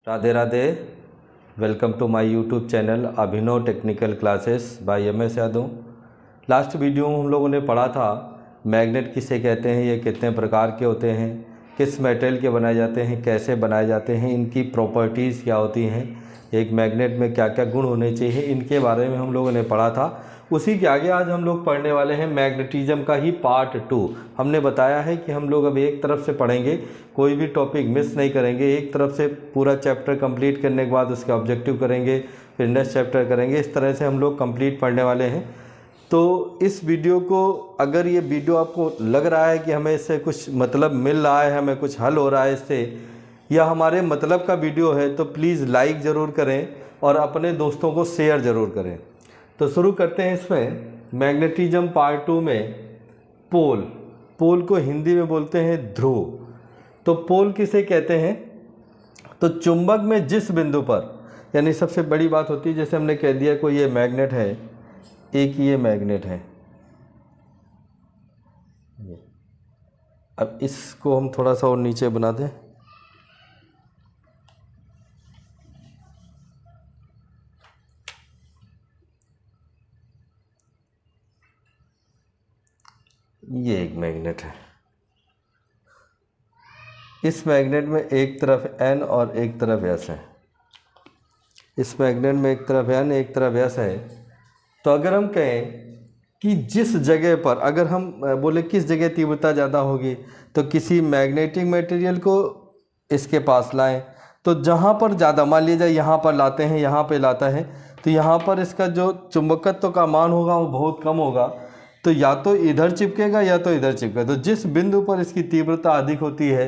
Radhe Radhe. Welcome to my YouTube channel Abhinav technical classes by MS Yadav. Last video में हम लोगों ने पढ़ा था मैग्नेट किसे कहते हैं, ये कितने प्रकार के होते हैं, किस मटेरियल के बनाए जाते हैं, कैसे बनाए जाते हैं, इनकी प्रॉपर्टीज़ क्या होती हैं, एक मैग्नेट में क्या क्या गुण होने चाहिए, इनके बारे में हम लोगों ने पढ़ा था। उसी के आगे आज हम लोग पढ़ने वाले हैं मैग्नेटिज्म का ही पार्ट 2। हमने बताया है कि हम लोग अब एक तरफ से पढ़ेंगे, कोई भी टॉपिक मिस नहीं करेंगे। एक तरफ से पूरा चैप्टर कंप्लीट करने के बाद उसका ऑब्जेक्टिव करेंगे, फिर नेक्स्ट चैप्टर करेंगे। इस तरह से हम लोग कंप्लीट पढ़ने वाले हैं। तो इस वीडियो को, अगर ये वीडियो आपको लग रहा है कि हमें इससे कुछ मतलब मिल रहा है, हमें कुछ हल हो रहा है इससे, या हमारे मतलब का वीडियो है, तो प्लीज़ लाइक ज़रूर करें और अपने दोस्तों को शेयर ज़रूर करें। तो शुरू करते हैं इसमें मैग्नेटिज्म पार्ट 2 में। पोल को हिंदी में बोलते हैं ध्रुव। तो पोल किसे कहते हैं? तो चुंबक में जिस बिंदु पर, यानी सबसे बड़ी बात होती है, जैसे हमने कह दिया कोई ये मैग्नेट है, एक ये मैग्नेट है, अब इसको हम थोड़ा सा और नीचे बना दें। ये एक मैग्नेट है। इस मैग्नेट में एक तरफ N और एक तरफ S है। इस मैग्नेट में एक तरफ N एक तरफ S है। तो अगर हम कहें कि जिस जगह पर, अगर हम बोले किस जगह तीव्रता ज़्यादा होगी, तो किसी मैग्नेटिक मटेरियल को इसके पास लाएं, तो जहाँ पर ज़्यादा, मान लीजिए यहाँ पर लाते हैं, यहाँ पे लाता है, तो यहाँ पर इसका जो चुंबकत्व का मान होगा वो बहुत कम होगा। तो या तो इधर चिपकेगा या तो इधर चिपकेगा। तो जिस बिंदु पर इसकी तीव्रता अधिक होती है,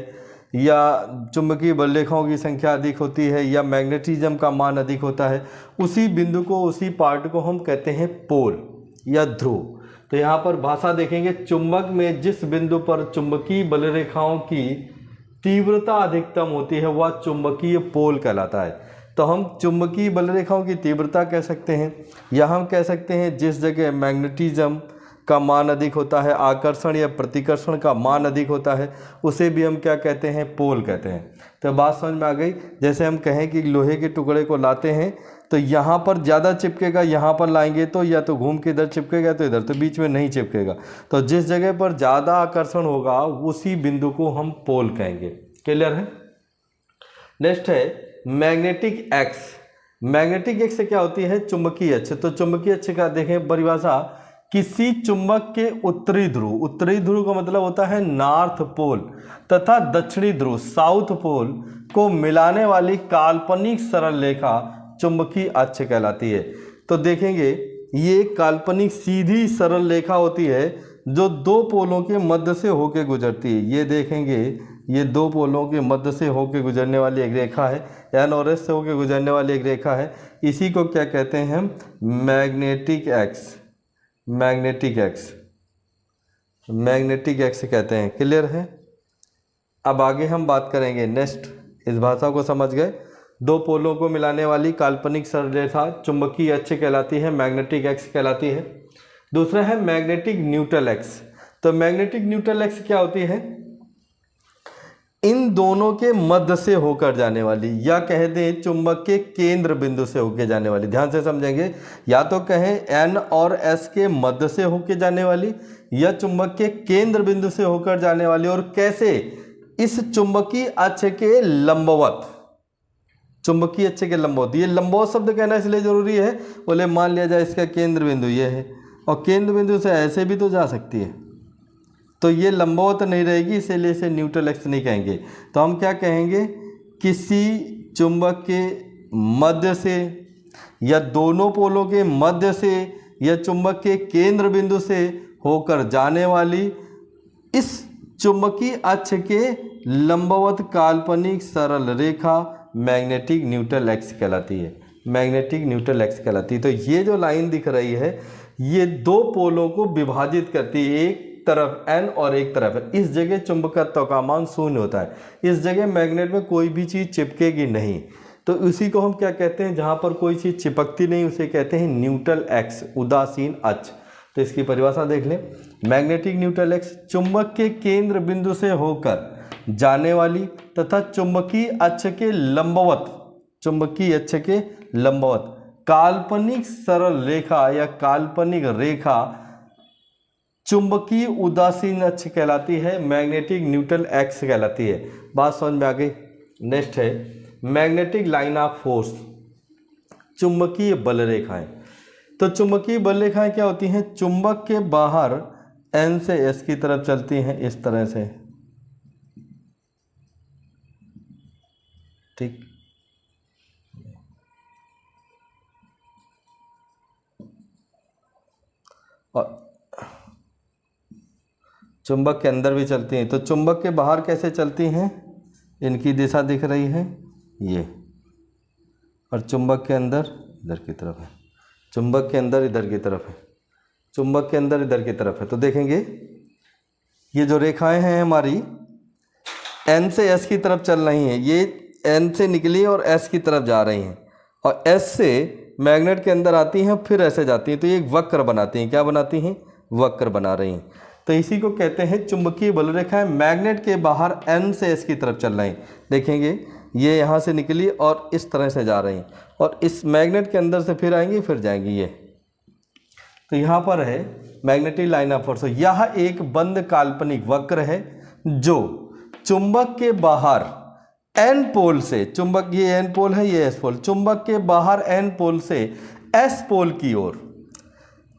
या चुंबकीय बल रेखाओं की संख्या अधिक होती है, या मैग्नेटिज्म का मान अधिक होता है, उसी बिंदु को, उसी पार्ट को हम कहते हैं पोल या ध्रुव। तो यहाँ पर भाषा देखेंगे, चुंबक में जिस बिंदु पर चुंबकीय बल रेखाओं की तीव्रता अधिकतम होती है वह चुंबकीय पोल कहलाता है। तो हम चुंबकीय बल रेखाओं की तीव्रता कह सकते हैं, या हम कह सकते हैं जिस जगह मैग्नेटिज्म का मान अधिक होता है, आकर्षण या प्रतिकर्षण का मान अधिक होता है, उसे भी हम क्या कहते हैं? पोल कहते हैं। तो बात समझ में आ गई। जैसे हम कहें कि लोहे के टुकड़े को लाते हैं, तो यहाँ पर ज़्यादा चिपकेगा, यहाँ पर लाएंगे तो या तो घूम के इधर चिपकेगा तो इधर, तो बीच में नहीं चिपकेगा। तो जिस जगह पर ज़्यादा आकर्षण होगा उसी बिंदु को हम पोल कहेंगे। क्लियर है? नेक्स्ट है मैग्नेटिक एक्स। मैग्नेटिक एक्स से क्या होती है? चुंबकीय अक्ष। तो चुंबकीय अक्ष का देखें परिभाषा, किसी चुंबक के उत्तरी ध्रुव का मतलब होता है नॉर्थ पोल, तथा दक्षिणी ध्रुव साउथ पोल को मिलाने वाली काल्पनिक सरल रेखा चुंबकीय अक्ष कहलाती है। तो देखेंगे ये काल्पनिक सीधी सरल रेखा होती है जो दो पोलों के मध्य से होकर गुजरती है। ये देखेंगे, ये दो पोलों के मध्य से होकर गुजरने वाली एक रेखा है, N और S से होकर गुजरने वाली एक रेखा है। इसी को क्या कहते हैं हम? Magnetic x. मैग्नेटिक एक्स कहते हैं। क्लियर है? अब आगे हम बात करेंगे नेक्स्ट। इस भाषा को समझ गए? दो पोलों को मिलाने वाली काल्पनिक सरल रेखा चुंबकीय अक्ष कहलाती है, मैग्नेटिक एक्स कहलाती है। दूसरा है मैग्नेटिक न्यूट्रल एक्स। तो मैग्नेटिक न्यूट्रल एक्स क्या होती है? इन दोनों के मध्य से होकर जाने वाली, या कह दें चुंबक के केंद्र बिंदु से होकर जाने वाली। ध्यान से समझेंगे, या तो कहें N और S के मध्य से होकर जाने वाली, या चुंबक के केंद्र बिंदु से होकर जाने वाली। और कैसे? इस चुंबकीय अक्ष के लंबवत, चुंबकीय अक्ष के लंबवत। ये लंबवत शब्द कहना इसलिए जरूरी है, बोले मान लिया जाए इसका केंद्र बिंदु ये है, और केंद्र बिंदु से ऐसे भी तो जा सकती है, तो ये लंबवत नहीं रहेगी, इसीलिए इसे न्यूट्रल एक्स नहीं कहेंगे। तो हम क्या कहेंगे? किसी चुंबक के मध्य से, या दोनों पोलों के मध्य से, या चुंबक के केंद्र बिंदु से होकर जाने वाली इस चुंबकीय अक्ष के लंबवत काल्पनिक सरल रेखा मैग्नेटिक न्यूट्रल एक्स कहलाती है। मैग्नेटिक न्यूट्रल एक्स कहलाती है। तो ये जो लाइन दिख रही है, ये दो पोलों को विभाजित करती है, एक तरफ N और एक तरफ है। इस जगह चुंबकत्व का मान शून्य होता है, इस जगह मैग्नेट में कोई भी चीज़ चिपकेगी नहीं। तो उसी को हम क्या कहते हैं? जहाँ पर कोई चीज़ चिपकती नहीं उसे कहते हैं न्यूट्रल एक्स, उदासीन अक्ष। तो इसकी परिभाषा देख लें। मैग्नेटिक न्यूट्रल एक्स चुंबक के केंद्र बिंदु से होकर जाने वाली तथा चुंबकीय अक्ष के लंबवत चुंबकीय अक्ष के लंबवत। काल्पनिक सरल रेखा या काल्पनिक रेखा चुंबकीय उदासीन अक्ष कहलाती है, मैग्नेटिक न्यूट्रल एक्स कहलाती है। बात समझ में आ गई। नेक्स्ट है मैग्नेटिक लाइन ऑफ फोर्स, चुंबकीय बल रेखाएं। तो चुंबकीय बल रेखाएं क्या होती हैं? चुंबक के बाहर एन से एस की तरफ चलती हैं इस तरह से, ठीक। और चुंबक के अंदर भी चलती हैं। तो चुंबक के बाहर कैसे चलती हैं? इनकी दिशा दिख रही है ये, और चुंबक के अंदर इधर की तरफ है, चुंबक के अंदर इधर की तरफ है, चुंबक के अंदर इधर की तरफ है। तो देखेंगे ये जो रेखाएं हैं हमारी एन से एस की तरफ चल रही हैं, ये एन से निकली और एस की तरफ जा रही हैं, और एस से मैग्नेट के अंदर आती हैं फिर ऐसे जाती हैं। तो ये एक वक्र बनाती हैं। क्या बनाती हैं? वक्र बना रही हैं। तो इसी को कहते हैं चुंबकीय बल रेखाएं। मैग्नेट के बाहर एन से एस की तरफ चल रही हैं। देखेंगे ये यहाँ से निकली और इस तरह से जा रही हैं, और इस मैग्नेट के अंदर से फिर आएंगी फिर जाएंगी ये। तो यहाँ पर है मैग्नेटिक लाइन ऑफ फोर्स। यह एक बंद काल्पनिक वक्र है जो चुंबक के बाहर एन पोल से, चुंबक ये एन पोल है ये एस पोल, चुंबक के बाहर एन पोल से एस पोल की ओर,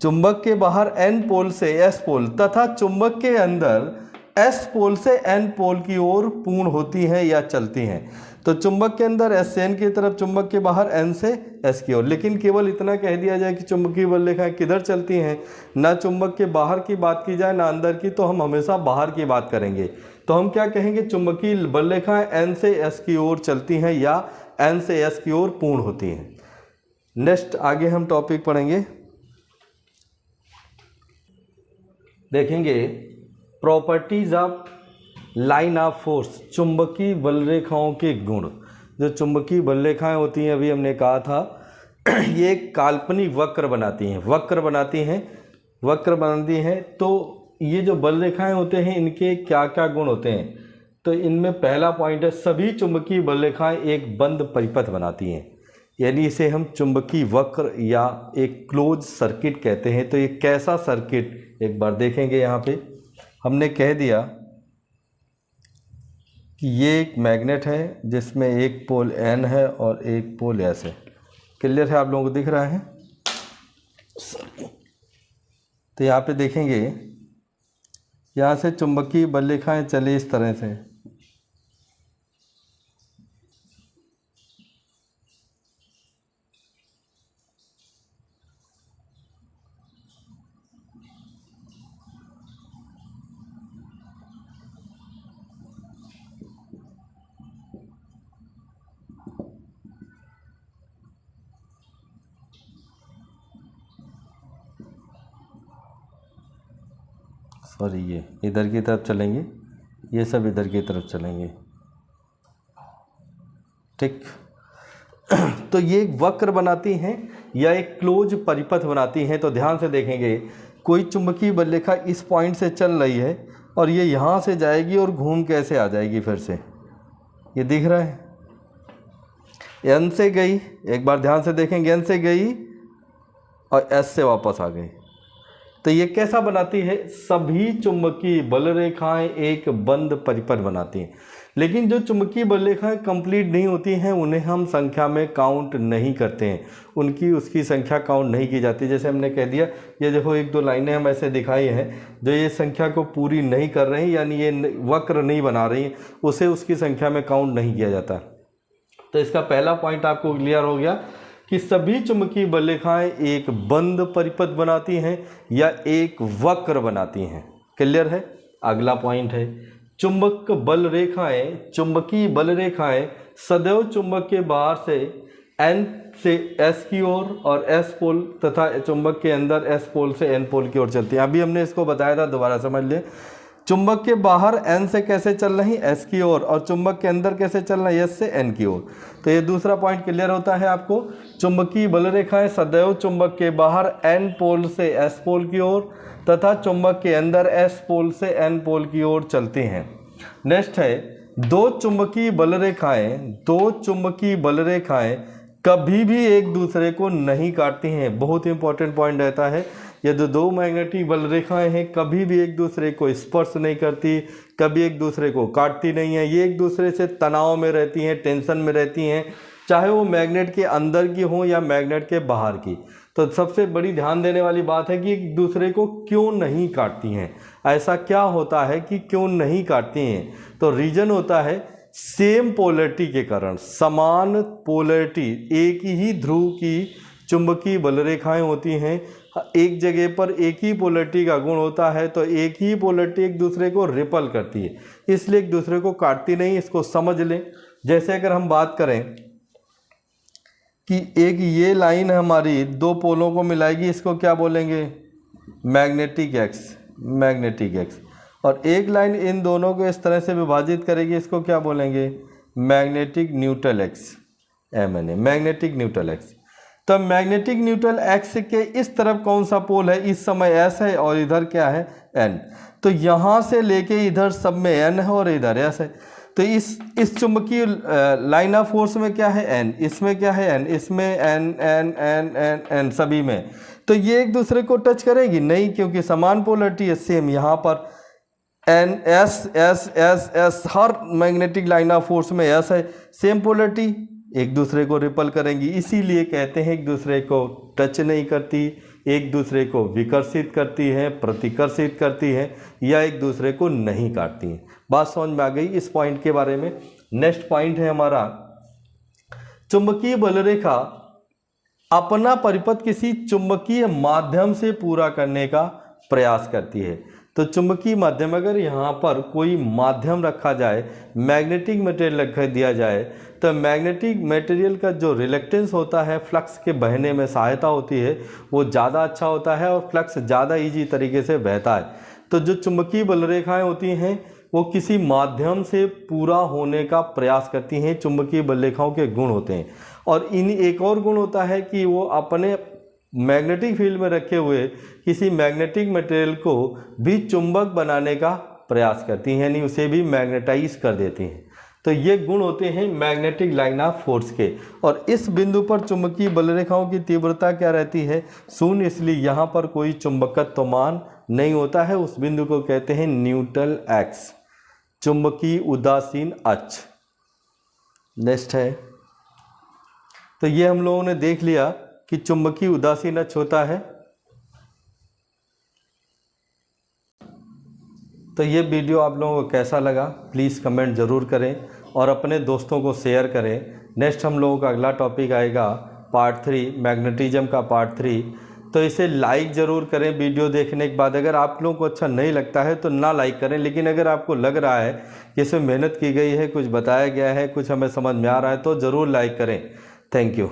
चुंबक के बाहर एन पोल से एस पोल तथा चुंबक के अंदर एस पोल से एन पोल की ओर पूर्ण होती हैं या चलती हैं। तो चुंबक के अंदर एस से एन की तरफ, चुंबक के बाहर एन से एस की ओर। लेकिन केवल इतना कह दिया जाए कि चुंबकीय बल रेखाएं किधर चलती हैं, ना चुंबक के बाहर की बात की जाए ना अंदर की, तो हम हमेशा बाहर की बात करेंगे। तो हम क्या कहेंगे? चुंबकीय बल रेखाएं एन से एस की ओर चलती हैं या एन से एस की ओर पूर्ण होती हैं। नेक्स्ट आगे हम टॉपिक पढ़ेंगे, देखेंगे properties of line of force, चुंबकीय बल रेखाओं के गुण। जो चुंबकीय बल रेखाएं होती हैं, अभी हमने कहा था ये काल्पनिक वक्र बनाती हैं, वक्र बनाती हैं। तो ये जो बल रेखाएं होते हैं इनके क्या क्या गुण होते हैं? तो इनमें पहला पॉइंट है सभी चुंबकीय बल रेखाएं एक बंद परिपथ बनाती हैं, यानी इसे हम चुंबकीय वक्र या एक क्लोज सर्किट कहते हैं। तो ये कैसा सर्किट, एक बार देखेंगे। यहाँ पे हमने कह दिया कि ये एक मैग्नेट है जिसमें एक पोल एन है और एक पोल एस है। क्लियर है? आप लोगों को दिख रहा है? तो यहाँ पे देखेंगे, यहाँ से चुंबकीय बल रेखाएं चले इस तरह से, सॉरी ये इधर की तरफ चलेंगे, ये सब इधर की तरफ चलेंगे, ठीक। तो ये एक वक्र बनाती हैं या एक क्लोज परिपथ बनाती हैं। तो ध्यान से देखेंगे, कोई चुंबकीय बल रेखा इस पॉइंट से चल रही है और ये यहाँ से जाएगी और घूम कैसे आ जाएगी फिर से, ये दिख रहा है? एन से गई, एक बार ध्यान से देखेंगे, एन से गई और एस से वापस आ गई। तो ये कैसा बनाती है? सभी चुंबकीय बल रेखाएं एक बंद परिपथ बनाती हैं। लेकिन जो चुंबकीय बल रेखाएं कंप्लीट नहीं होती हैं उन्हें हम संख्या में काउंट नहीं करते हैं, उसकी संख्या काउंट नहीं की जाती। जैसे हमने कह दिया, ये देखो एक दो लाइनें हम ऐसे दिखाई हैं जो ये संख्या को पूरी नहीं कर रही, यानी ये वक्र नहीं बना रही, उसे उसकी संख्या में काउंट नहीं किया जाता। तो इसका पहला पॉइंट आपको क्लियर हो गया कि सभी चुंबकीय बल रेखाएं एक बंद परिपथ बनाती हैं या एक वक्र बनाती हैं। क्लियर है? अगला पॉइंट है चुंबकीय बल रेखाएं सदैव चुंबक के बाहर से एन से एस की ओर और एस पोल तथा चुंबक के अंदर एस पोल से एन पोल की ओर चलती हैं। अभी हमने इसको बताया था, दोबारा समझ लें। चुंबक के बाहर एन से कैसे चल रही, एस की ओर, और चुंबक के अंदर कैसे चल रही, एस से एन की ओर। तो ये दूसरा पॉइंट क्लियर होता है आपको। चुंबकीय बल रेखाएं सदैव चुंबक के बाहर एन पोल से एस पोल की ओर तथा चुंबक के अंदर एस पोल से एन पोल की ओर चलती हैं। नेक्स्ट है दो चुंबकीय बल रेखाएं कभी भी एक दूसरे को नहीं काटती हैं। बहुत इंपॉर्टेंट पॉइंट रहता है, यदि दो मैग्नेटिक बल रेखाएं हैं कभी भी एक दूसरे को स्पर्श नहीं करती, कभी एक दूसरे को काटती नहीं है, ये एक दूसरे से तनाव में रहती हैं, टेंशन में रहती हैं, चाहे वो मैग्नेट के अंदर की हो या मैग्नेट के बाहर की। तो सबसे बड़ी ध्यान देने वाली बात है कि एक दूसरे को क्यों नहीं काटती हैं, ऐसा क्या होता है कि क्यों नहीं काटती हैं। तो रीजन होता है सेम पोलैरिटी के कारण, समान पोलैरिटी, एक ही ध्रुव की चुंबकीय बल रेखाएं होती हैं, एक जगह पर एक ही पोलैरिटी का गुण होता है, तो एक ही पोलैरिटी एक दूसरे को रिपल करती है, इसलिए एक दूसरे को काटती नहीं। इसको समझ लें। जैसे अगर हम बात करें कि एक ये लाइन हमारी दो पोलों को मिलाएगी, इसको क्या बोलेंगे, मैग्नेटिक एक्स, और एक लाइन इन दोनों को इस तरह से विभाजित करेगी, इसको क्या बोलेंगे, magnetic neutral x, magnetic neutral x. तो मैग्नेटिक न्यूट्रल एक्स के इस तरफ कौन सा पोल है, इस समय एस है और इधर क्या है, एन। तो यहाँ से लेके इधर सब में एन है और इधर एस है। तो इस चुंबकीय लाइन ऑफ फोर्स में क्या है, एन, इसमें क्या है, एन, इसमें N N N N N सभी में। तो ये एक दूसरे को टच करेगी नहीं, क्योंकि समान पोलैरिटी है। सेम यहाँ पर N S S S S, हर मैग्नेटिक लाइन ऑफ फोर्स में एस है, सेम पोलैरिटी, एक दूसरे को रिपल करेंगी। इसीलिए कहते हैं एक दूसरे को टच नहीं करती, एक दूसरे को विकर्षित करती है, प्रतिकर्षित करती है, या एक दूसरे को नहीं काटती हैं। बात समझ में आ गई इस पॉइंट के बारे में। नेक्स्ट पॉइंट है हमारा, चुंबकीय बल रेखा अपना परिपथ किसी चुंबकीय माध्यम से पूरा करने का प्रयास करती है। तो चुंबकीय माध्यम, अगर यहाँ पर कोई माध्यम रखा जाए, मैग्नेटिक मटेरियल रख दिया जाए, तो मैग्नेटिक मटेरियल का जो रिलेक्टेंस होता है, फ्लक्स के बहने में सहायता होती है, वो ज़्यादा अच्छा होता है और फ्लक्स ज़्यादा ईजी तरीके से बहता है। तो जो चुंबकीय बल रेखाएँ होती हैं वो किसी माध्यम से पूरा होने का प्रयास करती हैं, चुंबकीय बल रेखाओं के गुण होते हैं। और इन एक और गुण होता है कि वो अपने मैग्नेटिक फील्ड में रखे हुए किसी मैग्नेटिक मटेरियल को भी चुंबक बनाने का प्रयास करती हैं, यानी उसे भी मैग्नेटाइज कर देती हैं। तो ये गुण होते हैं मैग्नेटिक लाइन ऑफ फोर्स के। और इस बिंदु पर चुंबकीय बल रेखाओं की तीव्रता क्या रहती है, शून्य, इसलिए यहाँ पर कोई चुंबकत्व मान नहीं होता है। उस बिंदु को कहते हैं न्यूट्रल एक्स, चुंबकीय उदासीन अक्ष। नेक्स्ट है, तो ये हम लोगों ने देख लिया कि चुंबकीय उदासीन अक्ष होता है। तो ये वीडियो आप लोगों को कैसा लगा प्लीज़ कमेंट ज़रूर करें और अपने दोस्तों को शेयर करें। नेक्स्ट हम लोगों का अगला टॉपिक आएगा पार्ट 3, मैग्नेटिज्म का पार्ट 3। तो इसे लाइक ज़रूर करें वीडियो देखने के बाद। अगर आप लोगों को अच्छा नहीं लगता है तो ना लाइक करें, लेकिन अगर आपको लग रहा है कि इसमें मेहनत की गई है, कुछ बताया गया है, कुछ हमें समझ में आ रहा है, तो ज़रूर लाइक करें। Thank you.